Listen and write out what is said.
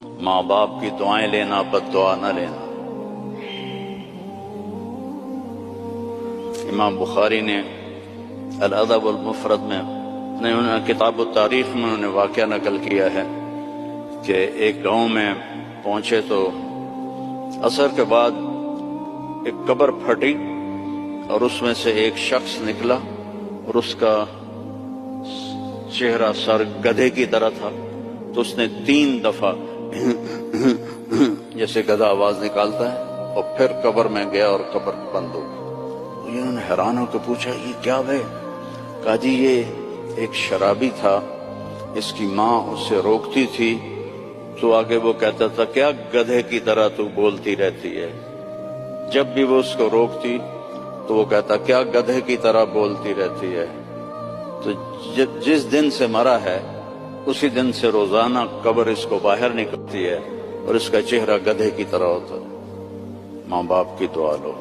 ماں باپ کی دعائیں لینا، بد دعا نہ لینا۔ امام بخاری نے الادب المفرد میں کتاب التاریخ میں انہوں نے واقعہ نقل کیا ہے کہ ایک گاؤں میں پہنچے تو عصر کے بعد ایک قبر پھٹی اور اس میں سے ایک شخص نکلا اور اس کا چہرہ سر گدھے کی طرح تھا، تو اس نے 3 دفعہ جیسے گدھا آواز نکالتا ہے اور پھر قبر میں گیا اور قبر بند ہو گئی۔ انہوں نے حیران ہو کے پوچھا یہ کیا ہے؟ کہا جی یہ ایک شرابی تھا، اس کی ماں اسے روکتی تھی تو آگے وہ کہتا تھا کیا گدھے کی طرح تو بولتی رہتی ہے، جب بھی وہ اس کو روکتی تو وہ کہتا کیا گدھے کی طرح بولتی رہتی ہے۔ تو جس دن سے مرا ہے اسی دن سے روزانہ قبر اس کو باہر نکلتی ہے اور اس کا چہرہ گدھے کی طرح ہوتا ہے۔ ماں باپ کی دعا لو۔